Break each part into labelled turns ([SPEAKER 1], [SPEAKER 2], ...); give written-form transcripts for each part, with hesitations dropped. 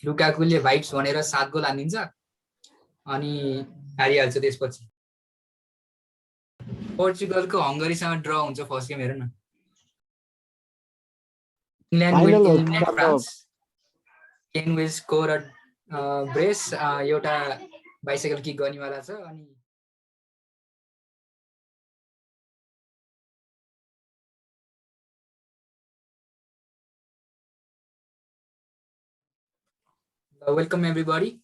[SPEAKER 1] लुकाकुले vibes भनेर 7 goal हानिदिन्छ अनि हारिहाल्छ त्यसपछि। पोर्चुगलको हंगरीसँग ड्र हुन्छ फर्स्ट गेम हेर न। England will eliminate France. Kane will score a brace, एउटा बाइसाइकल किक गर्नेवाला छ अनि welcome everybody.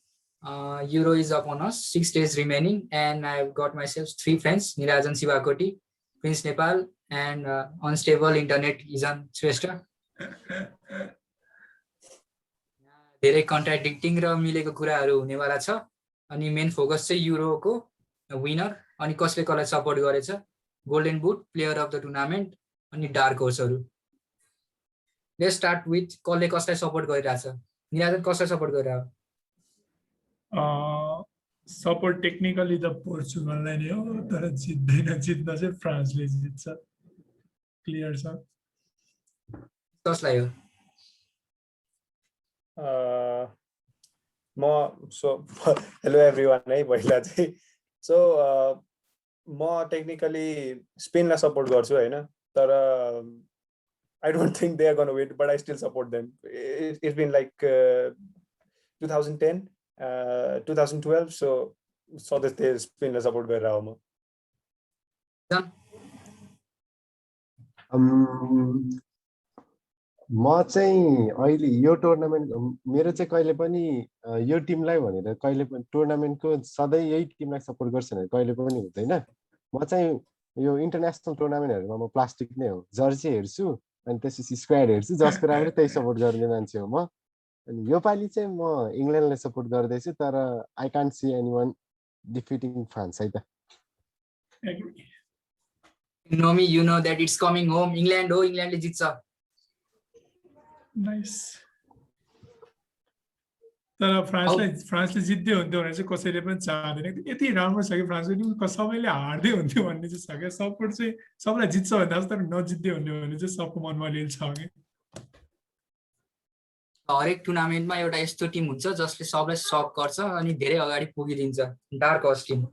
[SPEAKER 1] Euro is upon us. 6 days remaining and I've got myself 3 friends, Nirajan Sivakoti, Prince Nepal and unstable internet Izan Shrestha. धेरै contradicting र मिलेको कुराहरू हुनेवाला छ अनि मेन फोकस चाहिँ युरोको विनर अनि कसले कसलाई सपोर्ट गरेछ, golden boot, player of the tournament अनि डार्क होर्सहरू। लेट्स स्टार्ट विथ कसले कसलाई सपोर्ट गरिरहेछ। निराजन कसलाई सपोर्ट गरिरहेछ?
[SPEAKER 2] सपोर्ट टेक्निकली त पोर्चुगललाई नै हो, तर जित्दैन, जित्न चाहिँ फ्रान्सले जित्छ, क्लियर छ।
[SPEAKER 1] कसलाई हो?
[SPEAKER 3] हेलो एभ्रिवान है, पहिला चाहिँ म टेक्निकली स्पेनलाई सपोर्ट गर्छु हैन, तर I don't think they are going to win, but I still support them. It's been like 2010, 2012, so that they Spainलाई support गरेर हो म।
[SPEAKER 4] म चाहिँ अहिले यो टुर्नामेन्ट मेरो चाहिँ कहिले पनि यो टिमलाई भनेर कहिले पनि टुर्नामेन्टको सधैँ यही टिमलाई सपोर्ट गर्छ भनेर कहिले पनि हुँदैन। म चाहिँ यो इन्टरनेसनल टुर्नामेन्टहरुमा म प्लास्टिक नै हो, जर्सी हेर्छु अनि त्यसपछि स्क्वाड हेर्छु, जसको राम्रो त्यही सपोर्ट गर्ने मान्छे हो म। अनि यो पाली चाहिँ म इंग्ल्यान्डलाई सपोर्ट गर्दैछु, तर I can't see anyone defeating France है त।
[SPEAKER 1] Naomi, you know that it's coming home, England हो, इंग्ल्यान्डले जित्छ।
[SPEAKER 2] नाइस। तर फ्रान्सले जित्दै हुन्थ्यो भने चाहिँ कसैले पनि चाहदैन, यति राम्रो छ कि फ्रान्सको टिम, सबैले हार्दै हुन्थ्यो भन्ने चाहिँ छ क्या। सपोर्ट चाहिँ सबैलाई जित्छ भन्दा जस्तो, तर नजित्दै हुन्थ्यो भने चाहिँ सबको मनमा अलिअलि छ कि।
[SPEAKER 1] हरेक टुर्नामेन्टमा एउटा यस्तो टिम हुन्छ जसले सबलाई सक गर्छ अनि धेरै अगाडि पुगिदिन्छ, डार्क हर्स टिम।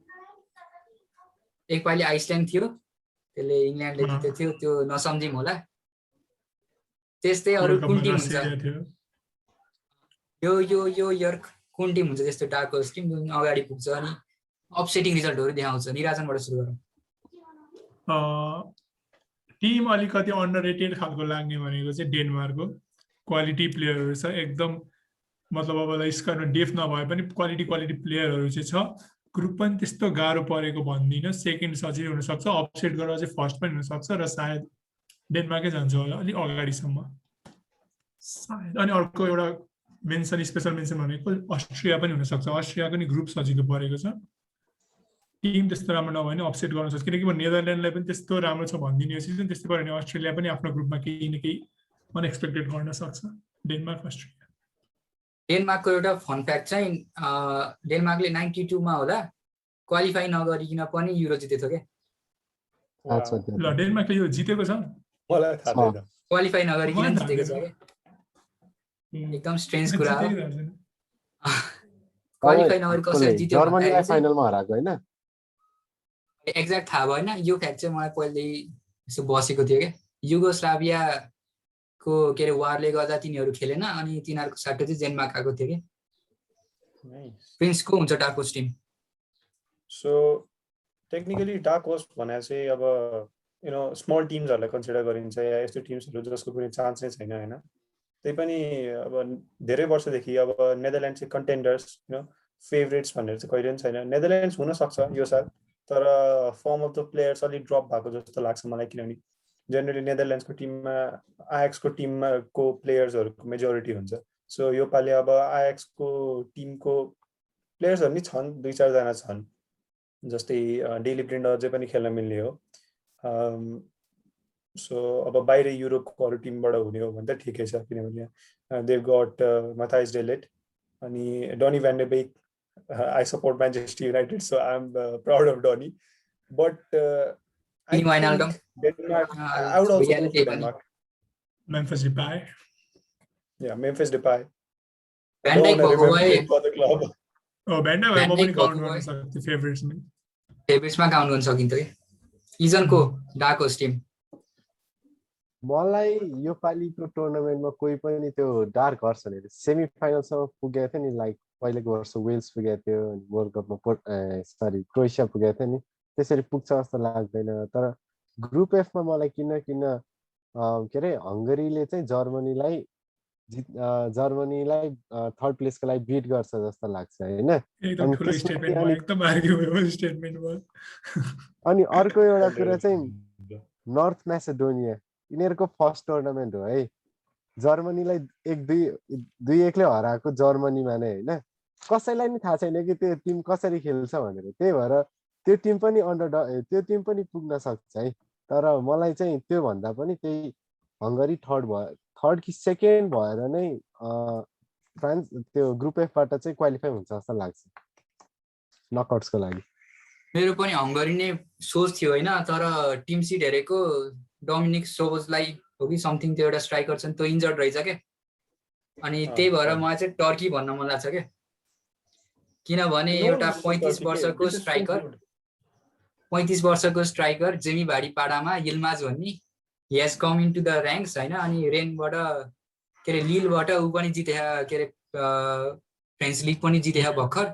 [SPEAKER 1] एकपालि आइसल्यान्ड थियो, त्यसले इंग्ल्यान्डले जितेको थियो, त्यो नसम्झिम होला। त्यस्तै अरु कुन टिम हुन्छ? यो यो यो इयर कुन टिम हुन्छ त्यस्तो डार्क हर्स टिम जुन अगाडि पुग्छ अनि अपसेटिङ रिजल्टहरु देखाउँछ? निराजनबाट सुरु गरौँ।
[SPEAKER 2] टिम अलिकति अन्डररेटेड खालको लाग्ने भनेको चाहिँ डेनमार्कको क्वालिटी प्लेयरहरु छ एकदम, मतलब अब स्क्वाडमा डेफ नभए पनि क्वालिटी प्लेयरहरु चाहिँ छ। ग्रुप पनि त्यस्तो गाह्रो परेको भन्दिन, सेकेन्ड सजिलो हुन सक्छ, अपसेट गरेर चाहिँ फर्स्ट पनि हुन सक्छ र सायद डेनमार्कै जान्छ होला अलि अगाडिसम्म सायद। अनि अर्को एउटा मेन्सन, स्पेशल मेन्सन भनेको अस्ट्रिया पनि हुन सक्छ। अस्ट्रियाको नि ग्रुप सजिलो परेको छ, टिम त्यस्तो राम्रो नभए पनि अपसेट गर्न सक्छ, किनकि म नेदरल्यान्डलाई पनि त्यस्तो राम्रो छ भन्दिनँ यो सिजन। त्यस्तै भयो भने अस्ट्रेलिया पनि आफ्नो ग्रुपमा केही न केही अनएक्सपेक्टेड गर्न सक्छ। Denmark, Australia.
[SPEAKER 1] डेनमार्कको एउटा फन फ्याक्ट चाहिँ डेनमार्कले 92 मा होला क्वालिफाई नगरिकिन पनि युरो जितेको थियो के।
[SPEAKER 2] ल डेनमार्कले यो जितेको छ?
[SPEAKER 3] मलाई थाहा छैन,
[SPEAKER 1] क्वालिफाई नगरिकिन जितेको छ के। एकदम स्ट्रेन्ज कुरा हो। क्वालिफाई नगरी कसरी जित्यो?
[SPEAKER 4] जर्मनीलाई फाइनलमा हराएको हैन?
[SPEAKER 1] एक्ज्याक्ट थाहा भएन, यो फ्याक्ट चाहिँ मलाई पहिल्यै यसो बसेको थियो के। युगोस्लाभिया को के अरे वारले गर्दा तिनीहरू खेलेन अनि तिनीहरूको साटो चाहिँ डेनमार्क आएको थियो के। प्रिन्स को हुन्छ dark horse team?
[SPEAKER 3] So technically dark horse भने चाहिँ अब यु नो स्मल टिम्सहरुलाई कन्सिडर गरिन्छ या यस्तो टिम्सहरु जसको कुनै चान्स नै छैन हैन। त्यही पनि अब धेरै वर्षदेखि अब नेदरल्यान्ड चाहिँ कन्टेन्डर्स, यु नो फेभरेट्स भनेर चाहिँ कहिले पनि छैन। नेदरल्यान्ड्स हुन सक्छ यो साल, तर फर्म अफ द प्लेयर्स अलि ड्रप भएको जस्तो लाग्छ मलाई, किनभने जेनरली नेदरल्यान्ड्सको टिममा आयाक्सको टिममा को प्लेयर्सहरुको मेजोरिटी हुन्छ। सो यो पालि अब आयाक्सको टिमको प्लेयर्सहरु नि छन्, 2-4 जना छन्, जस्तै डेली ब्लिन्ड अझै पनि खेल्न मिल्ने हो। सो अब बाहिर युरोपको अरु टिमबाट हुने हो भने त ठिकै छ, किनभने दे गट माथाइस डेलेट अनि Donny van de Beek. I support Manchester United, so I am proud of Donny, but I think Denmark, I would also go for Denmark.
[SPEAKER 2] Memphis Depay.
[SPEAKER 3] Yeah, Memphis Depay.
[SPEAKER 1] भ्यान्डाइक भएको भए
[SPEAKER 3] club
[SPEAKER 2] भ्यान्डा भए म पनि
[SPEAKER 1] भ्यान्डाइक
[SPEAKER 2] count
[SPEAKER 1] भएको
[SPEAKER 2] गर्न
[SPEAKER 1] भए
[SPEAKER 2] सक्थेँ फेभरेट्समा
[SPEAKER 1] फेभरेट्समा count गर्न सकिन्थ्यो कि इजनको डार्क होस्ट टिम
[SPEAKER 4] मलाई यो पालिको टुर्नामेन्टमा कोही पनि त्यो डार्क हर्स भनेर सेमी फाइनलसम्म पुगेको थियो नि लाइक पहिलेको वर्ष वेल्स पुगेको थियो वर्ल्ड कपमा क्रोएसिया पुगेको थियो नि त्यसरी पुग्छ जस्तो लाग्दैन तर ग्रुप एफमा मलाई किन के अरे हङ्गरीले चाहिँ जर्मनीलाई थर्ड प्लेसको लागि बिट गर्छ जस्तो लाग्छ होइन
[SPEAKER 2] एकदम
[SPEAKER 4] अनि
[SPEAKER 2] ठुलो
[SPEAKER 4] त्यसमा
[SPEAKER 2] स्टेटमेन्ट भयो
[SPEAKER 4] अनि
[SPEAKER 2] एकदम आर्ग्युमेबल स्टेटमेन्ट भयो
[SPEAKER 4] अनि अर्को एउटा कुरा चाहिँ नर्थ म्यासेडोनिया यिनीहरूको फर्स्ट टुर्नामेन्ट हो है जर्मनीलाई 1-2-1ले हराएको जर्मनीमा नै होइन कसैलाई नि थाहा छैन कि त्यो टिम कसरी खेल्छ भनेर त्यही भएर त्यो टिम पनि पुग्न सक्छ है तर मलाई चाहिँ त्योभन्दा पनि त्यही हङ्गरी थर्ड कि सेकेन्ड भएर नै फ्रान्स त्यो ग्रुप एफबाट चाहिँ क्वालिफाई हुन्छ जस्तो लाग्छ नकआउट्सको लागि
[SPEAKER 1] मेरो पनि हङ्गरी नै सोच थियो होइन तर टिम सिट हेरेको डोमिनिक सोबोजलाई हो कि समथिङ त्यो एउटा स्ट्राइकर छ नि त्यो इन्जर्ड रहेछ क्या अनि त्यही भएर मलाई चाहिँ टर्की भन्न मन लाग्छ क्या किनभने एउटा 35 वर्षको स्ट्राइकर जेमी भाडी पाडामा यिल्माज भन्ने he has come in to the ranks होइन अनि रेनबाट के अरे लिलबाट ऊ पनि जिते के अरे फ्रेन्च लिग पनि जिते भर्खर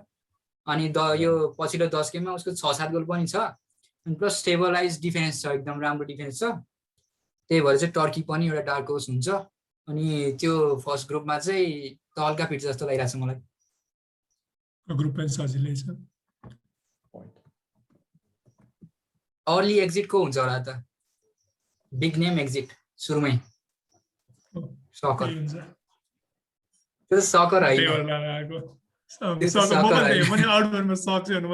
[SPEAKER 1] अनि यो पछिल्लो 10 गेममा उसको 6-7 गोल पनि छ अनि प्लस स्टेबलाइज डिफेन्स छ एकदम राम्रो डिफेन्स छ त्यही भएर चाहिँ टर्की पनि एउटा डार्क होर्स हुन्छ अनि त्यो फर्स्ट ग्रुपमा चाहिँ त हल्का फिट जस्तो लागिरहेको छ मलाई
[SPEAKER 2] ग्रुप पनि सजिलै छ
[SPEAKER 1] अर्ली एक्जिट को हुन्छ होला त बिग नेम एक्जिट सुरुमै सकर त्यो सकर होइन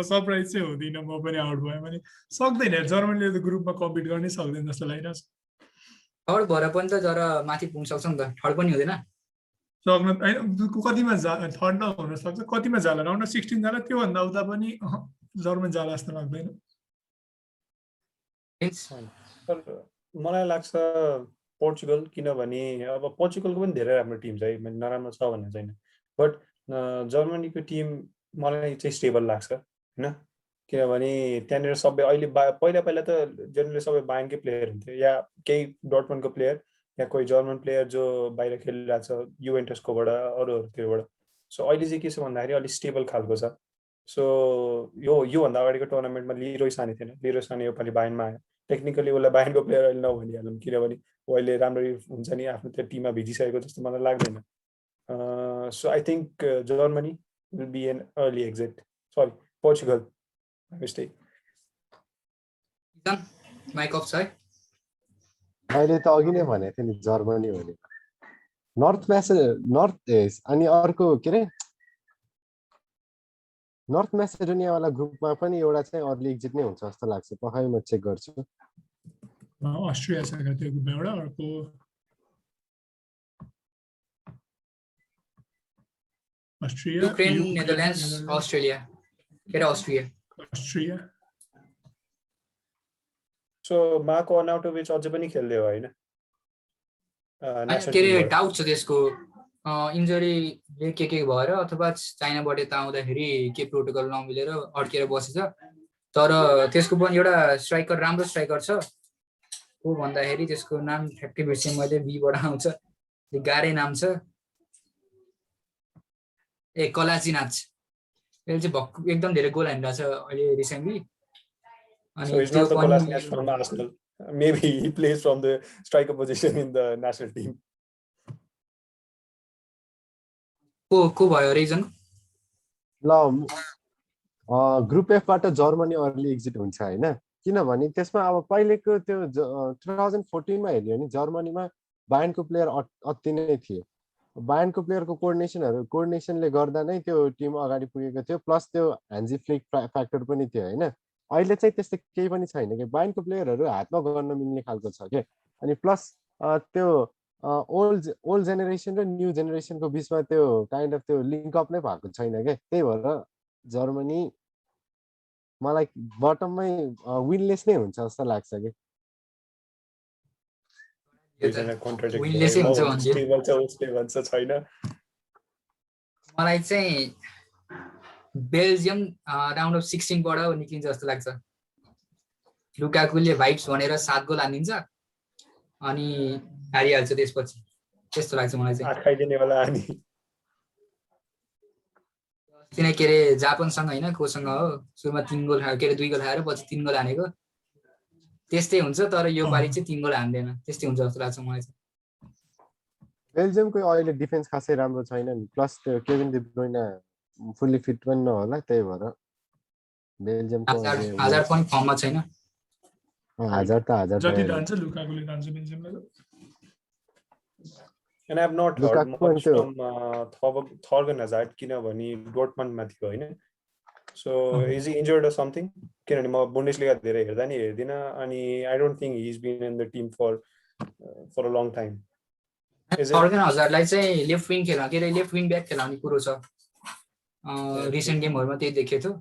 [SPEAKER 2] सरप्राइज चाहिँ हुँदिनँ म पनि आउट भयो भने सक्दैन जर्मनीले त ग्रुपमा कम्पिट गर्नै सक्दैन जस्तो लागिरहेको छ
[SPEAKER 1] थर्ड भएर पनि त जरा माथि पुग्न सक्छ नि त थर्ड पनि हुँदैन
[SPEAKER 2] सक्न कतिमा थर्ड नहुन सक्छ कतिमा जाला राउन्ड 16 जाला त्योभन्दा उता पनि जर्मनी जाला जस्तो लाग्दैन
[SPEAKER 3] मलाई लाग्छ पोर्चुगल किनभने अब पोर्चुगलको पनि धेरै राम्रो टिम छ है नराम्रो छ भन्ने छैन बट जर्मनीको टिम मलाई चाहिँ स्टेबल लाग्छ होइन किनभने त्यहाँनिर सबै अहिले पहिला त जेनरली सबै बायर्नकै प्लेयर हुन्थ्यो या केही डर्टमन्डको प्लेयर या कोही जर्मन प्लेयर जो बाहिर खेलिरहेको छ युभेन्टसकोबाट अरूहरूतिरबाट सो अहिले चाहिँ के छ भन्दाखेरि अलिक स्टेबल खालको छ सो योभन्दा अगाडिको टुर्नामेन्टमा लिरोय साने थिएन लिरोय साने योपालि बायर्नमा आयो टेक्निकली उसलाई बायर्नको प्लेयर अहिले नभनिहालौँ किनभने ऊ अहिले राम्ररी हुन्छ नि आफ्नो त्यो टिममा भिजिसकेको जस्तो मलाई लाग्दैन so I think Germany will be an early exit sorry Portugal mistake
[SPEAKER 1] mic off छ है
[SPEAKER 4] मैले त अघि नै भनेको थिएँ नि जर्मनी भनेर नर्थ अनि अर्को के अरे नर्थ म्यासेडोनियावाला ग्रुपमा पनि एउटा चाहिँ अर्ली एक्जिट नै हुन्छ जस्तो लाग्छ पक्कै म चेक गर्छु
[SPEAKER 2] अस्ट्रिया छ त्यो ग्रुपमा एउटा अर्को अस्ट्रिया
[SPEAKER 1] युक्रेन नेदरल्यान्ड्स अस्ट्रेलिया के अरे अस्ट्रिया
[SPEAKER 3] सो मार्को अर्नाउटोभिच अझै पनि खेल्दै हो होइन
[SPEAKER 1] के अरे डाउट छ त्यसको इन्जरीले के भएर अथवा चाइनाबाट यता आउँदाखेरि के प्रोटोकल नमिलेर अड्केर बसेछ तर त्यसको पनि एउटा स्ट्राइकर राम्रो स्ट्राइकर छ को भन्दाखेरि त्यसको नाम ठ्याक्कै बिर्सेँ मैले बीबाट आउँछ गाह्रै नाम छ कलाचिनाच यसले चाहिँ भक्कु एकदम धेरै गोल हानिरहेको छ अहिले रिसेन्टली
[SPEAKER 3] अनि त्यो पनि maybe he plays from the striker position in the national team
[SPEAKER 4] को भयो रिजन ल ग्रुप एफबाट जर्मनी अर्ली एक्जिट हुन्छ होइन किनभने त्यसमा अब पहिलेको त्यो 2014 मा हेर्यो भने जर्मनीमा बायर्नको प्लेयर अति नै थिए बायर्नको प्लेयरको कोअर्डिनेसनले गर्दा नै त्यो टिम अगाडि पुगेको थियो प्लस त्यो ह्यान्जी फ्लिक फ्याक्टर पनि थियो होइन अहिले चाहिँ त्यस्तो केही पनि छैन कि बायर्नको प्लेयरहरू हातमा गर्न मिल्ने खालको छ के अनि प्लस त्यो ओल्ड जेनेरेसन र न्यू जेनेरेसनको बिचमा त्यो काइन्ड अफ त्यो लिङ्क अप नै भएको छैन क्या त्यही भएर जर्मनी मलाई बटममै विनलेस नै हुन्छ जस्तो लाग्छ कि
[SPEAKER 1] मलाई चाहिँ बेल्जियम राउन्ड अफ 16 बाट निक्लिन्छ जस्तो लाग्छ। लुकाकुले भाइब्स भनेर 7 गोल हानिदिन्छ अनि हारिहाल्छ त्यसपछि, त्यस्तो लाग्छ मलाई चाहिँ।
[SPEAKER 3] आँट खाइदिने वाला अनि
[SPEAKER 1] किन के अरे जापानसँग होइन कोसँग हो, सुरुमा 3 गोल के अरे 2 गोल खाएर पछि 3 गोल हानेको, त्यस्तै हुन्छ। तर यो पालि चाहिँ 3 गोल हान्दैन, त्यस्तै हुन्छ जस्तो लाग्छ मलाई चाहिँ।
[SPEAKER 4] बेल्जियमको अहिले डिफेन्स खासै राम्रो छैन नि, प्लस त्यो Kevin day Bruyne fully fit पनि नहोला, त्यही भएर बेल्जियमको
[SPEAKER 1] हजार पनि फर्ममा छैन।
[SPEAKER 4] हजार त
[SPEAKER 2] जति जान्छ लुकाकुले जान्छ बेल्जियमलाई।
[SPEAKER 3] And I have not heard
[SPEAKER 4] Lukaku
[SPEAKER 3] much
[SPEAKER 4] and
[SPEAKER 3] from Thorgan Hazard किनभने डोर्टमन्डमा थियो होइन। So is he injured or something? किनभने म बुन्डेसलिगा धेरै हेर्दा नि हेर्दिनँ अनि I don't think he is been in the team for a long time.
[SPEAKER 1] Thorgan हजारलाई चाहिँ लेफ्ट विङ खेला के अरे लेफ्ट विङ ब्याक खेलाउने कुरो छ। रिसेन्ट गेमहरुमा त्यही देखेको थियो।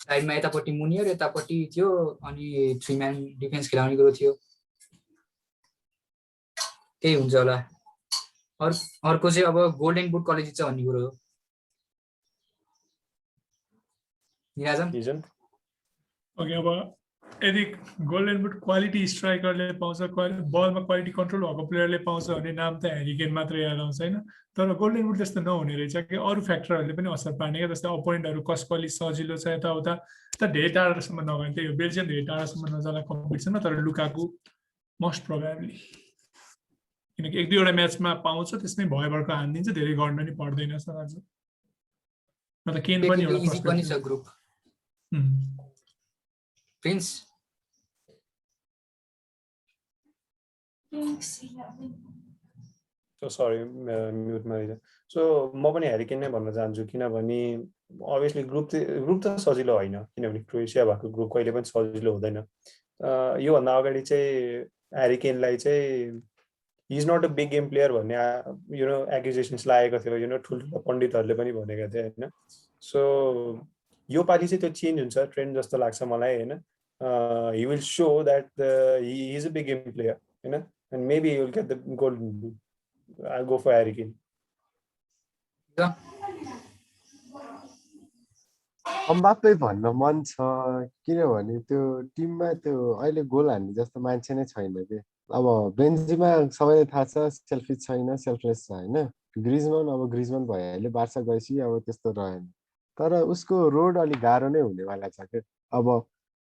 [SPEAKER 1] साइडमा यतापट्टि मुनियर यतापट्टि थियो अनि 3 म्यान डिफेन्स खेलाउने कुरो थियो। त्यही हुन्छ होला। अर्को चाहिँ अब गोल्डन बुट कलेज छ भन्ने कुरो हो। निराजन
[SPEAKER 2] ओके, अब यदि गोल्डन बुट क्वालिटी स्ट्राइकरले पाउँछ, बलमा क्वालिटी कन्ट्रोल भएको प्लेयरले पाउँछ भने नाम त ह्यारी केन मात्र याद आउँछ हैन। तर गोल्डन बुट त्यस्तो नहुने रहेछ कि अरू फ्याक्टरहरूले पनि असर पार्ने क्या। जस्तै अपोनेन्टहरू कसकली सजिलो छ यताउता त धेरै टाढासम्म नगयो। त्यही हो बेल्जियम धेरै टाढासम्म नजाला कम्पिटिसनमा। तर लुकाकु मोस्ट प्रोबेबली किनकि 1-2 वटा म्याचमा पाउँछ त्यसमै भयभरको हानिदिन्छ, धेरै गर्न नि पर्दैन जस्तो लाग्छ। न त केन पनि एउटा
[SPEAKER 1] इजी पनि छ ग्रुप। प्रिन्स
[SPEAKER 3] सरी म्युटमा रहेछ। सो म पनि ह्यारी केन नै भन्न चाहन्छु किनभने अभियसली ग्रुप त सजिलो होइन, किनभने क्रोएसिया भएको ग्रुप कहिले पनि सजिलो हुँदैन। योभन्दा अगाडि चाहिँ ह्यारी केनलाई चाहिँ he is not a big game player भन्ने एक्युजेसन्स लागेको थियो, ठुल्ठुलो पण्डितहरूले पनि भनेका थिए होइन। सो यो पालि चाहिँ त्यो चेन्ज हुन्छ ट्रेन्ड जस्तो लाग्छ मलाई होइन। he will show that he is a big game player, and maybe he will get the golden boot. I'll go for Harry Kane.
[SPEAKER 4] अम्बाप्पे भन्न मन छ किनभने त्यो टिममा त्यो अहिले गोल हान्ने जस्तो मान्छे नै छैन के। अब बेन्जिमा सबैलाई थाहा छ सेल्फिस छैन, सेल्फलेस छ होइन। ग्रिजमन भइहाल्यो, बार्सा गएपछि अब त्यस्तो रहेन। तर उसको रोड अलि गाह्रो नै हुनेवाला छ के। अब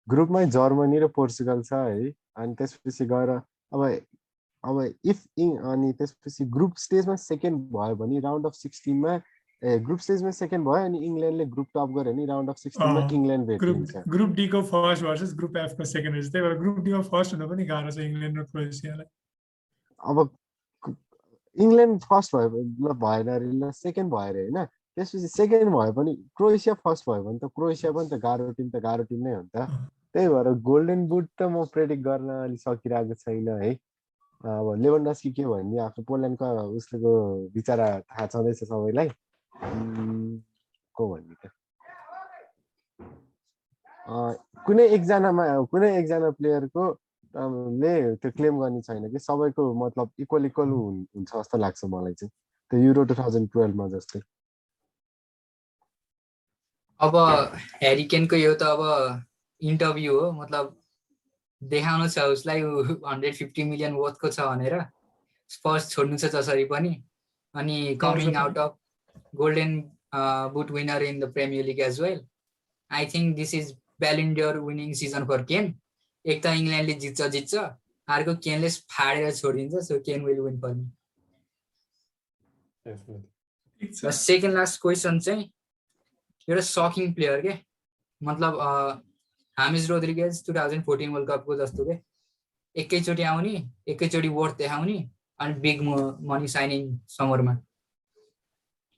[SPEAKER 4] ग्रुपमै जर्मनी र पोर्चुगल छ है, अनि त्यसपछि गएर अब अनि त्यसपछि ग्रुप स्टेजमा सेकेन्ड भयो भने राउन्ड अफ 16मा ग्रुप स्टेजमा सेकेन्ड भयो अनि इङ्ल्यान्डले ग्रुप टप गर्यो भने राउन्ड अफ 16मा इङ्ल्यान्ड भेटिन्छ।
[SPEAKER 2] ग्रुप डी को फर्स्ट भर्सेस ग्रुप एफ को सेकेन्ड रहेछ। त्यही भएर ग्रुप डी मा फर्स्ट हुन पनि गाह्रो छ इङ्ल्यान्ड र क्रोएसियालाई।
[SPEAKER 4] अब इङ्ल्यान्ड फर्स्ट भयो भएन अरे ल, सेकेन्ड भयो अरे होइन। त्यसपछि सेकेन्ड भयो पनि क्रोएसिया फर्स्ट भयो भने त क्रोएसिया पनि त गाह्रो टिम नै हो नि त। त्यही भएर गोल्डन बुट त म प्रेडिक्ट गर्न अलि सकिरहेको छैन है। अब लेभेन्डस्की के भन्ने आफ्नो पोल्यान्डको उसको बिचरा थाहा छँदैछ सबैलाई। को भन्ने त कुनै एकजना प्लेयरको ले त्यो क्लेम गर्ने छैन कि सबैको मतलब इक्वल हुन्छ जस्तो लाग्छ मलाई चाहिँ त्यो युरो 2012 मा जस्तै।
[SPEAKER 1] अब ह्यारी केनको यो त अब इन्टरभ्यू हो, मतलब देखाउनु छ उसलाई 150 मिलियन वर्थको छ भनेर, स्पर्स छोड्नु छ जसरी पनि, अनि coming out of golden boot winner in the premier league as well. I think this is Ballon d'Or winning season for Kane. एक त इङ्ल्यान्डले जित्छ, अर्को केनले फाडेर छोडिदिन्छ। So Kane will win for me. Second last question चाहिँ एउटा सकिङ प्लेयर के, मतलब हामिस रोड्रिगेज 2014 वर्ल्ड कपको जस्तो के, एकैचोटि आउने एकैचोटि वर्थ देखाउने अनि बिग मनी साइनिङ समरमा।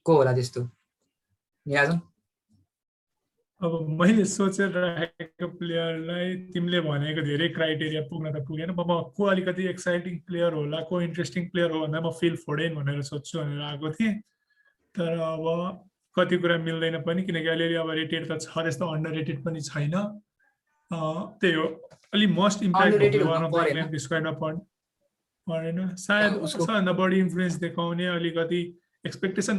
[SPEAKER 1] को होला त्यस्तो निराजन?
[SPEAKER 2] अब मैले सोचेर राखेको प्लेयरलाई तिमीले भनेको धेरै क्राइटेरिया पुग्न त पुगेन। म को अलिकति एक्साइटिङ प्लेयर होला, को इन्ट्रेस्टिङ प्लेयर हो भन्दा म फिल फोडेन भनेर सोध्छु भनेर आएको थिएँ। तर अब कति कुरा मिल्दैन पनि, किनकि अलिअलि अब रेटेड त छ, त्यस्तो अन्डर रेटेड पनि छैन। त्यही हो, अलि मोस्ट इम्प्याक्ट स्क्वाडमा परेन। सायद सबभन्दा बढी इन्फ्लुएन्स देखाउने, अलिकति एक्सपेक्टेसन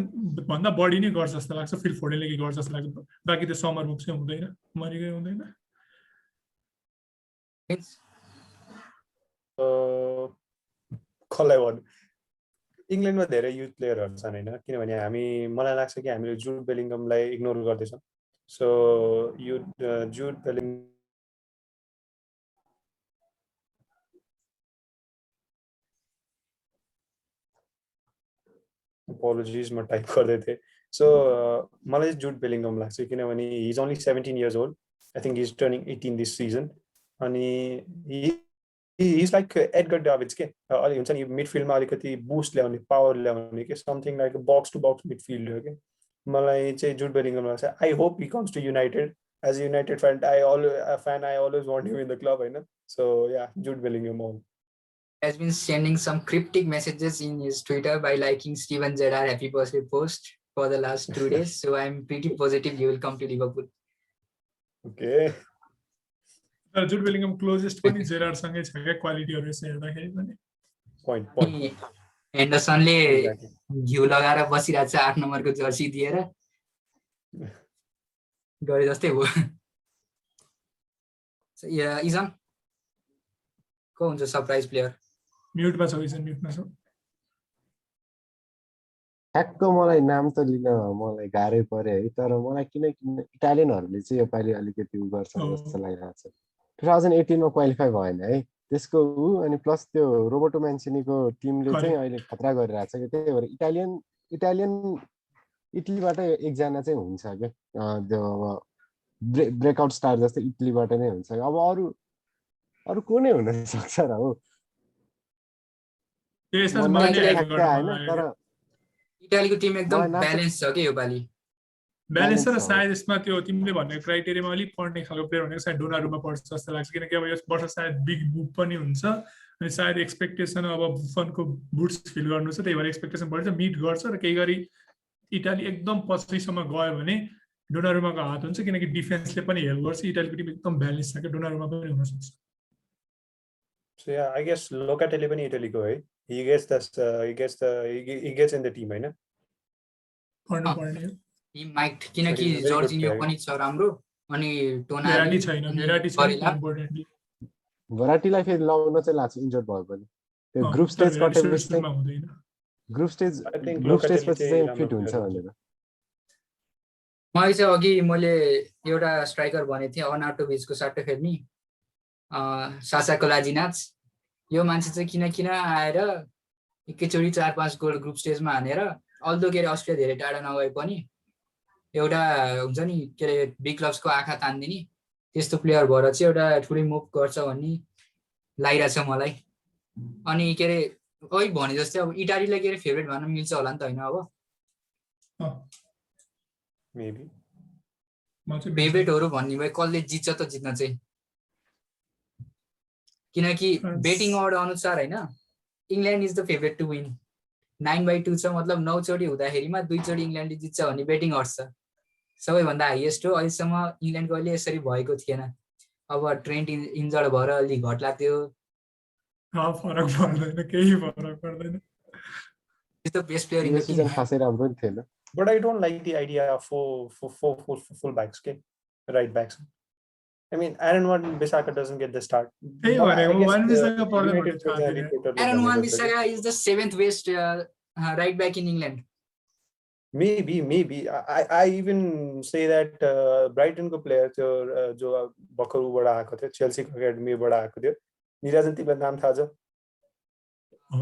[SPEAKER 2] भन्दा बढी नै गर्छ जस्तो लाग्छ फिल फोर्डेनले के गर्छ जस्तो लाग्छ बाँकी त्यो समर बुक चाहिँ हुँदैन मरिकै हुँदैन
[SPEAKER 3] कसलाई भन्नु इङ्ल्यान्डमा धेरै युथ प्लेयरहरू छन् होइन किनभने मलाई लाग्छ कि हामीले जुड बेलिङ्गमलाई इग्नोर गर्दैछौँ सो जुड बेलिङ्गम apologies म टाइप गर्दै थिएँ सो मलाई चाहिँ जुड बेलिङ्गम लाग्छ किनभने he is only 17 years old I think he is turning 18 this season अनि he is like Edgar David's के अलि हुन्छ नि मिडफिल्डमा अलिकति बुस्ट ल्याउने पावर ल्याउने के something like box to box midfield हो कि मलाई चाहिँ जुड बेलिङ्गम लाग्छ I hope he comes to United as a United fan I always want him in the club होइन सो या Jude Bellingham all
[SPEAKER 1] has been sending some cryptic messages in his Twitter by liking Steven Gerrard happy birthday post for the last 2 days. So I'm pretty positive he will come to Liverpool.
[SPEAKER 3] Okay.
[SPEAKER 2] जुड बेलिङ्गम closest पनि Gerrard सँगै छ क्या क्वालिटीहरु यसो हेर्दाखेरि पनि
[SPEAKER 3] Point.
[SPEAKER 1] हेन्डरसनले
[SPEAKER 3] Exactly.
[SPEAKER 1] घिउ लगाएर बसिरहेको छ 8 नम्बरको जर्सी दिएर गरे जस्तै हो इजम को हुन्छ सरप्राइज प्लेयर
[SPEAKER 2] म्युटमा छ इजन म्युटमा छ
[SPEAKER 4] ठ्याक्क मलाई नाम त लिन मलाई गाह्रै पर्यो है तर मलाई किन इटालियनहरूले चाहिँ योपालि अलिकति उ गर्छ जस्तो लागिरहेको छ 2018 मा क्वालिफाई भएन है त्यसको उ अनि प्लस त्यो रोबर्टो म्यान्सिनीको टिमले चाहिँ अहिले खतरा गरिरहेको छ कि त्यही भएर इटालियन इटलीबाट एकजना चाहिँ हुन्छ क्या त्यो अब ब्रेकआउट स्टार जस्तै इटलीबाट नै हुन्छ अब अरू को नै हुन सक्छ र हो तर
[SPEAKER 1] इटालीको टिम एकदम ब्यालेन्स छ के योपालि
[SPEAKER 2] ब्यालेन्स र सायद यसमा त्यो तिमीले भन्ने क्राइटेरियामा अलिक पढ्ने खालको प्लेयर भनेको सायद डोनारुमा पर्छ जस्तो लाग्छ किनकि अब यस वर्ष सायद बिग बुक पनि हुन्छ अनि सायद एक्सपेक्टेसन अब बुफनको बुट्स फिल गर्नु छ त्यही भएर एक्सपेक्टेसन बढ्छ मिट गर्छ र केही गरी इटाली एकदम पछिसम्म गयो भने डोनारुमाको हात हुन्छ किनकि डिफेन्सले पनि हेल्प गर्छ इटालीको टिम एकदम ब्यालेन्स छ क्या डोनारुमा पनि हुन सक्छ
[SPEAKER 3] So yeah, I guess Locatelli पनि इटालीको है he gets in the team हैन
[SPEAKER 2] पढ्नु पर्ने
[SPEAKER 1] टिम माइट किनकि
[SPEAKER 3] very good
[SPEAKER 1] जर्जिनियो
[SPEAKER 3] player.
[SPEAKER 1] पनि छ राम्रो अनि
[SPEAKER 2] भेराटी छैन भेराटी छैन इम्पोर्टेन्टली
[SPEAKER 4] भराटीलाई फेरि लाउन चाहिँ लाग्छ इन्जर्ड भयो भने त्यो ग्रुप स्टेज कटेपछि
[SPEAKER 2] हुँदैन
[SPEAKER 4] group stage
[SPEAKER 3] I think
[SPEAKER 4] group stage
[SPEAKER 3] Locatelli
[SPEAKER 4] पछि
[SPEAKER 3] चाहिँ
[SPEAKER 4] चाहिँ फिट
[SPEAKER 3] राम्रो
[SPEAKER 4] हुन्छ
[SPEAKER 3] player
[SPEAKER 4] भनेर
[SPEAKER 1] मैले चाहिँ अघि मैले एउटा स्ट्राइकर भनेको थिएँ अर्नाटोभिचको सट्टा खेल्ने सासा कोलाजिनाच यो मान्छे चाहिँ किन आएर एकैचोटि 4-5 गोल ग्रुप स्टेजमा हानेर अल्दो के अरे अस्ट्रेलिया धेरै टाढा नगए पनि एउटा हुन्छ नि के अरे बिग क्लब्सको आँखा तान्दिने त्यस्तो प्लेयर भएर चाहिँ एउटा ठुलै मुभ गर्छ भन्ने लागिरहेछ मलाई अनि के अरे अघि भने जस्तै अब इटालीलाई के अरे फेभरेट भन्न मिल्छ होला नि त होइन अब
[SPEAKER 3] maybe
[SPEAKER 1] फेभरेटहरू भन्ने भए कसले जित्छ त जित्न चाहिँ किनकि बेटिङ अर्ड अनुसार होइन England is the favourite to win 9/2 छ मतलब 9 चोटि हुँदाखेरिमा 2 चोटि इङ्ल्यान्डले जित्छ भन्ने बेटिङ अर्ड छ सबैभन्दा हाइएस्ट हो अहिलेसम्म इङ्ल्यान्डको अहिले यसरी भएको थिएन अब ट्रेन्ट इन्जर्ड भएर अलि घट लाग्थ्यो
[SPEAKER 2] फरक पर्दैन केही फरक पर्दैन
[SPEAKER 1] त्यस्तो बेस्ट प्लेयर इन
[SPEAKER 4] यो
[SPEAKER 1] द टिम
[SPEAKER 4] सिजन खासै राम्रो नि थिएन
[SPEAKER 3] but I don't like the idea of full backs okay right backs I mean Aaron Wan-Bissaka doesn't get the start
[SPEAKER 2] त्यही भनेको wan-bissaka पर्दैन
[SPEAKER 3] United
[SPEAKER 2] भन्ने थाहा थिएन।
[SPEAKER 3] reporter ले
[SPEAKER 1] Aaron
[SPEAKER 3] भनेको
[SPEAKER 1] Wan-Bissaka is the 7th best right back in England.
[SPEAKER 3] maybe I even say that Brighton को player थियो जो भर्खर उबाट आएको थियो चेल्सी को एकाडेमीबाट आएको थियो निराजन तिमीलाई नाम थाहा छ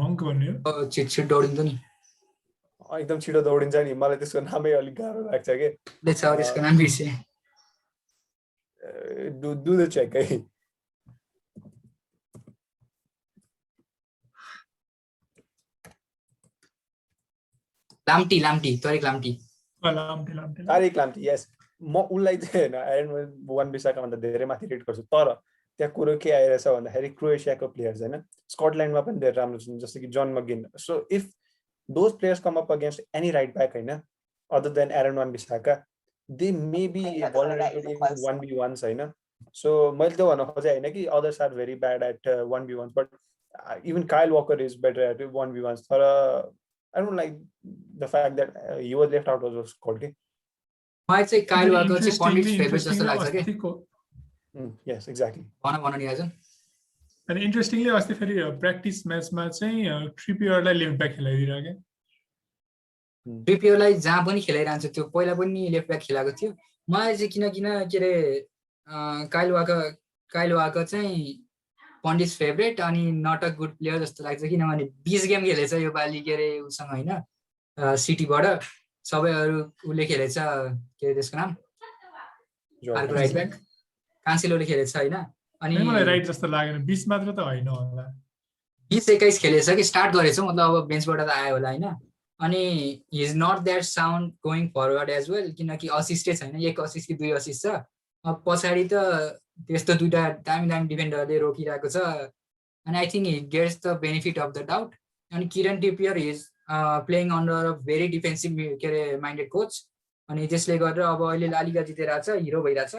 [SPEAKER 2] हङ्क भन्ने हो
[SPEAKER 1] छिट दौडिन्छ नि
[SPEAKER 3] एकदम छिटो दौडिन्छ नि मलाई त्यसको नामै अलिक गाह्रो लाग्छ के
[SPEAKER 1] त्यसको नाम बिर्से
[SPEAKER 3] do the check है
[SPEAKER 1] लाम्टी तरिक लाम्टी
[SPEAKER 3] तारिक लाम्टी यस म उनलाई चाहिँ हैन एरन wan-Bissaka भन्दा धेरै माथि रेट गर्छु तर त्यहाँ कुरो के आइरहेछ भन्दाखेरि क्रोएसियाको प्लेयर्स हैन स्कटल्यान्डमा पनि धेरै राम्रो छन् जस्तो कि John McGinn so if those players come up against any right back हैन other than Aaron Wan-Bissaka they may be vulnerable in 1v1s हैन so मैले त्यो भन्न खोजे हैन कि others are very bad at 1v1s but even Kyle Walker is better at 1v1s तर I don't like the fact that he was left out of the squad. Okay?
[SPEAKER 1] मलाई चाहिँ काइल वाकर चाहिँ पण्डित फेभरेट जस्तो
[SPEAKER 2] interestingly
[SPEAKER 1] लाग्छ के
[SPEAKER 2] अस्तिको
[SPEAKER 3] Yes, exactly.
[SPEAKER 1] भन नि आज
[SPEAKER 2] अनि इन्ट्रेस्टिङली अस्ति फेरि प्र्याक्टिस म्याचमा चाहिँ ट्रिपियरलाई लेफ्ट ब्याक खेलाइदिएर क्या
[SPEAKER 1] ट्रिपियरलाई जहाँ पनि खेलाइरहन्छ त्यो पहिला पनि लेफ्ट ब्याक खेलाएको थियो मलाई चाहिँ किन के अरे काइल वाकर चाहिँ पण्डित फेभरेट अनि नट अ गुड प्लेयर जस्तो लाग्छ किनभने 20 गेम खेलेछ यो पालि के अरे उसँग होइन सिटीबाट सबैहरू उसले खेलेछ के अरे त्यसको नाम अर्को राइट ब्याक कान्सेलोले खेलेछ होइन अनि
[SPEAKER 2] मलाई राइट जस्तो लागेन 20 मात्र त होइन होला
[SPEAKER 1] 20-21 खेलेछ कि स्टार्ट गरेछ मतलब अब बेन्चबाट त आयो होला होइन अनि he is not that sound going forward as well किनकि असिस्टै छैन 1 असिस्ट कि 2 असिस्ट छ अब पछाडि त त्यस्तो दुईटा दामी डिफेन्डरले रोकिरहेको छ अनि I think he gets the benefit of the doubt अनि Kieran Trippier is playing under a very defensive के अरे माइन्डेड कोच अनि त्यसले गर्दा अब अहिले लालिगा जितेर छ हिरो भइरहेछ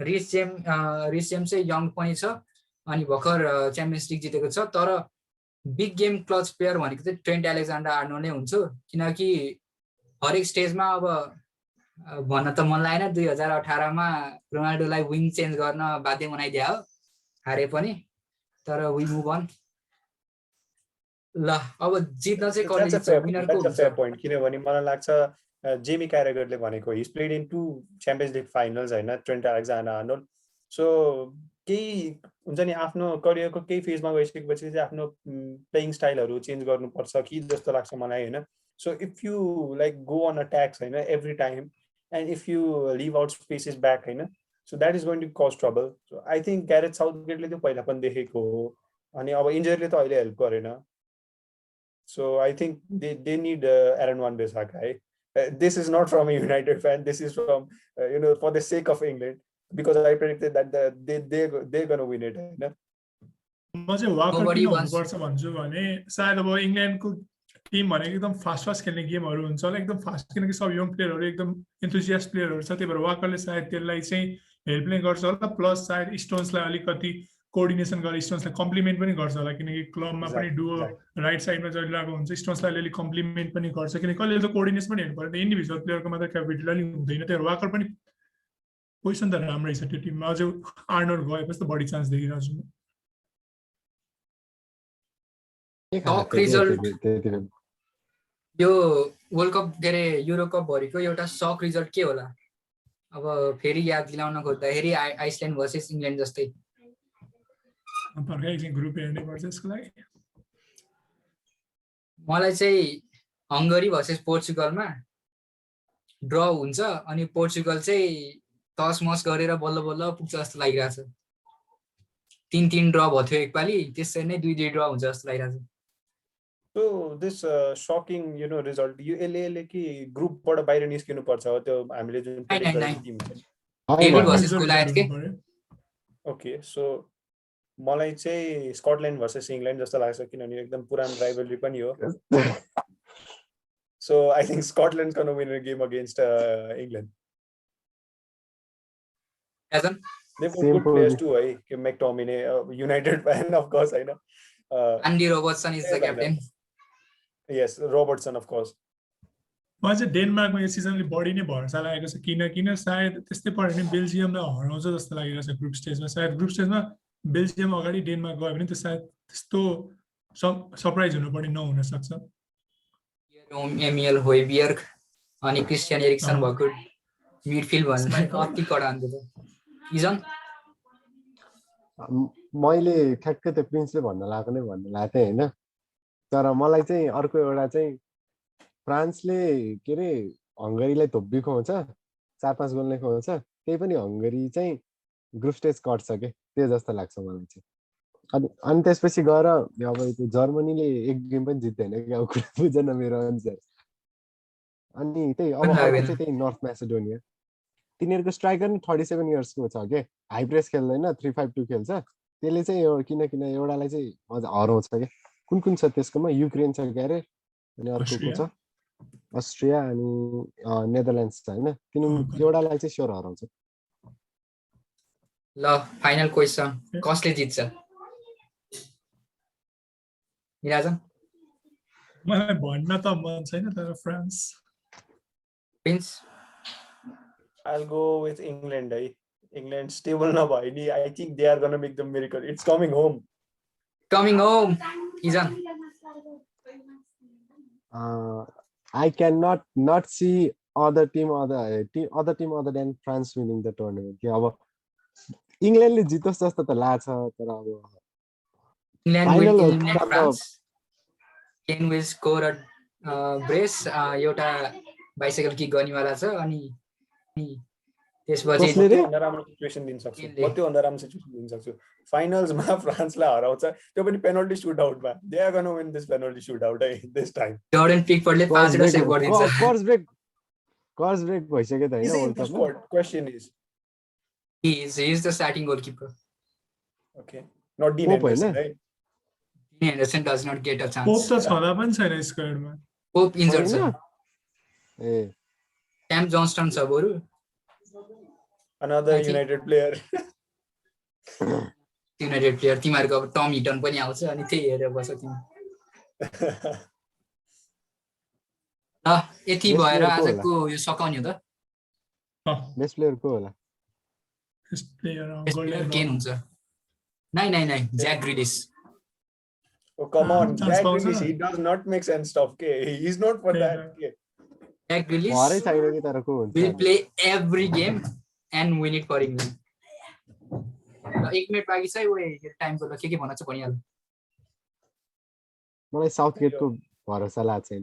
[SPEAKER 1] रिस जेम चाहिँ यङ पनि छ अनि भर्खर च्याम्पियन्स लिग जितेको छ तर बिग गेम क्लच प्लेयर भनेको चाहिँ ट्रेन्ट एलेक्जान्डर आर्नोल्ड नै हुन्छ किनकि हरेक स्टेजमा अब भन्न त मन लागेन 2018मा रोनाल्डोलाई विङ चेन्ज गर्न बाध्य बनाइदिया हो हारे पनि तर वी मुभ अन ल अब जित्न चाहिँ कसले जित्छ विनरको
[SPEAKER 3] That's a fair point. किनभने मलाई लाग्छ जेमी क्यारेगरले भनेको he's played in 2 Champions League finals होइन ट्रेन्ट एलेक्जान्डर आर्नोल्ड सो केही हुन्छ नि आफ्नो करियरको केही फेजमा गइसकेपछि चाहिँ आफ्नो प्लेइङ स्टाइलहरू चेन्ज गर्नुपर्छ कि जस्तो लाग्छ मलाई होइन so if you like go on attacks होइन every time and if you leave out spaces back होइन so that is going to cause trouble so I think Gareth साउथगेटले त्यो पहिला पनि देखेको हो अनि अब इन्जरीले त अहिले हेल्प गरेन so I think they need Aaron Wan Bissaka है this is not from a United fan. This is from for the sake of England because I predicted that they're going to win it.
[SPEAKER 2] म चाहिँ walker किन हुनुपर्छ भन्छु भने सायद अब इङ्ल्यान्डको team भनेको एकदम फास्ट खेल्ने गेमहरू हुन्छ होला एकदम फास्ट किनकि सब यङ प्लेयरहरू एकदम इन्थुजियास्ट प्लेयरहरू छ त्यही भएर वाकरले सायद त्यसलाई चाहिँ हेल्प नै गर्छ होला प्लस सायद स्टोन्सलाई अलिकति कोअर्डिनेसन गरेर स्टोन्सलाई कम्प्लिमेन्ट पनि गर्छ होला किनकि क्लबमा पनि डुओ राइट साइडमा जहिले हुन्छ स्टोन्सलाई अलिअलि कम्प्लिमेन्ट पनि गर्छ किनकि कहिले त कोअर्डिनेसन पनि हेर्नु पर्यो इन्डिभिजुअल प्लेयरको मात्र क्यापेबिलिटी अलिक हुँदैन त्यही भएर वाकर पनि पोजिसन त राम्रै छ त्यो टिममा अझै आर्नोल्ड गएपछि त बढी चान्स देखिरहेको छु
[SPEAKER 1] टप रिजल्ट यो वर्ल्ड कप के अरे युरो कप भरिको एउटा सक रिजल्ट के होला अब फेरि याद दिलाउन खोज्दाखेरि आइसल्यान्ड भर्सेस इङ्ल्यान्ड जस्तै
[SPEAKER 2] ग्रुप हेर्नै पर्छ यसको लागि
[SPEAKER 1] मलाई चाहिँ हङ्गरी भर्सेस पोर्चुगलमा ड्र हुन्छ अनि पोर्चुगल चाहिँ तसमस गरेर बल्ल बल्ल पुग्छ जस्तो लागिरहेछ 3-3 ड्र भयो थियो एकपालि त्यसरी नै 2-2 ड्र हुन्छ जस्तो लागिरहेछ
[SPEAKER 3] So this shocking result यसले कि ग्रुपबाट बाहिर निस्किनु पर्छ त्यो हामीले जुन
[SPEAKER 1] डेभिड भर्सेस गोलायत के
[SPEAKER 3] ओके सो मलाई चाहिँ स्कटल्यान्ड भर्सेस इङ्ल्यान्ड जस्तो लाग्छ किनभने एकदम पुरानो राइभलरी पनि हो so I think Scotland can win a game against England They've got good players too है McTominay United fan of course हैन
[SPEAKER 1] Andy Robertson is the captain
[SPEAKER 3] Yes, Robertson of course.
[SPEAKER 2] म चाहिँ डेनमार्कमा यो सिजनले बढी नै भरोसा लागेको छ किन सायद त्यस्तै पऱ्यो भने बेल्जियमलाई हराउँछ जस्तो लागिरहेको छ ग्रुप स्टेजमा सायद ग्रुप स्टेजमा बेल्जियम अगाडि डेनमार्क गयो भने त सायद त्यस्तो सरप्राइज हुनु पनि नहुन सक्छ
[SPEAKER 1] एमियल होइबियर्ग अनि क्रिस्टियन एरिक्सन भएको मिडफिल्ड भन्ने अति कडा हुन्छ त इजन
[SPEAKER 4] मैले ठ्याक्कै त्यो प्रिन्सले भन्न लागेको हैन तर मलाई चाहिँ अर्को एउटा चाहिँ फ्रान्सले के अरे हङ्गरीलाई धोब्बी खुवाउँछ 4-5 गोल नै खुवाउँछ त्यही पनि हङ्गरी चाहिँ ग्रुप स्टेज कट्छ के त्यो जस्तो लाग्छ मलाई चाहिँ अनि त्यसपछि गएर अब त्यो जर्मनीले एक गेम पनि जित्दैन कि अब कुरा बुझ्न मेरो अनुसार अनि त्यही अब चाहिँ त्यही नर्थ म्यासेडोनिया तिनीहरूको स्ट्राइकर नि 37 इयर्सको छ के हाई प्रेस खेल्दैन 3-5-2 खेल्छ त्यसले चाहिँ किन एउटालाई चाहिँ अझ हराउँछ के कुन छ त्यसकोमा युक्रेन छ के अरे अनि अर्को को छ अस्ट्रिया अनि नेदरल्यान्ड्स छ हैन तिनीहरु एउटालाई चाहिँ स्योर हराउँछ
[SPEAKER 1] ल फाइनल क्वेशन कसले जित्छ निराजन
[SPEAKER 2] मलाई भन्न त मन छैन तर France
[SPEAKER 1] prince
[SPEAKER 3] I'll go with England. England stable नभए नि I think they are gonna make the miracle. It's coming home.
[SPEAKER 1] Coming home इजन
[SPEAKER 4] I cannot not see other team other than France winning the tournament. कि अब इङ्ल्यान्डले जितोस् जस्तो त लाग्छ तर अब
[SPEAKER 1] इङ्ल्यान्ड
[SPEAKER 4] Final
[SPEAKER 1] विल
[SPEAKER 4] हो,
[SPEAKER 1] एलिमिनेट
[SPEAKER 4] तर-
[SPEAKER 1] France Kane will score a brace एउटा बाइसाइकल किक गर्नेवाला छ अनि त्यसपछि
[SPEAKER 4] कसले रे?
[SPEAKER 3] त्योभन्दा राम्रो सिचुएसन दिन सक्छु
[SPEAKER 1] England.
[SPEAKER 3] म त्योभन्दा राम्रो सिचुएसन दिन सक्छु फाइनल्समा फ्रान्सलाई हराउँछ त्यो पनि पेनल्टी सुट आउटमा they are gonna win this penalty shootout this time
[SPEAKER 1] Jordan पिकफोर्डले 5 वटा सेभ गरिदिन्छ
[SPEAKER 4] कर्स ब्रेक भइसक्यो त हैन
[SPEAKER 3] इज इन
[SPEAKER 4] वर्ल्ड
[SPEAKER 3] द
[SPEAKER 4] कपमा
[SPEAKER 3] squad question is
[SPEAKER 1] he is the starting goalkeeper.
[SPEAKER 3] Okay not Dean
[SPEAKER 4] Pope
[SPEAKER 3] Henderson
[SPEAKER 4] होइन?
[SPEAKER 3] है
[SPEAKER 1] Dean Henderson does not get a
[SPEAKER 2] pope
[SPEAKER 1] chance.
[SPEAKER 2] त छँदा पनि छैन स्क्वाडमा
[SPEAKER 1] Pope injured छ
[SPEAKER 4] होइन? ए
[SPEAKER 1] क्याम जन्स्टन छ बरु
[SPEAKER 3] another
[SPEAKER 1] I think-
[SPEAKER 3] United player
[SPEAKER 1] United player तिमीहरूको अब टम हिटन पनि आउँछ अनि त्यही हेरेर बस्छ तिमी ल यति
[SPEAKER 4] Best
[SPEAKER 1] भएर
[SPEAKER 4] player को
[SPEAKER 1] आजको यो सकाउने हो त
[SPEAKER 4] बेस्ट प्लेयर को होला
[SPEAKER 2] बेस्ट प्लेयर
[SPEAKER 1] Best player केन हुन्छ नाइ jack ग्रिलिस
[SPEAKER 3] Oh, come on,
[SPEAKER 2] Chance
[SPEAKER 3] Jack
[SPEAKER 2] पाउँछ
[SPEAKER 3] Grealish,
[SPEAKER 2] न?
[SPEAKER 3] he does not make sense stuff. Okay, he's not for that. Okay.
[SPEAKER 1] Jack Grealish
[SPEAKER 4] भरै छैन कि तर को हुन्छ
[SPEAKER 1] will play every game and win it for England. ल 1 मिनेट बाँकी छ यो टाइमको ल के भन्न छ भनिहाल
[SPEAKER 4] मलाई साउथ गेटको भरोसा लाग्छ छैन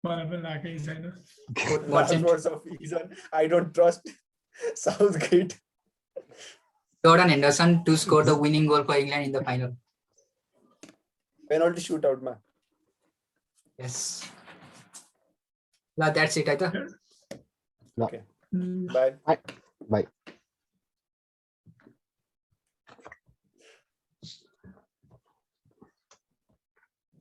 [SPEAKER 2] मलाई पनि लागेकै छैन
[SPEAKER 3] Last
[SPEAKER 1] Merchant.
[SPEAKER 3] words of season. I don't trust Southgate.
[SPEAKER 1] Jordan Henderson to score the winning goal for England in the final.
[SPEAKER 3] Penalty shootout, man.
[SPEAKER 1] Yes. ल that's it है त
[SPEAKER 3] Okay. Bye.
[SPEAKER 4] बाइ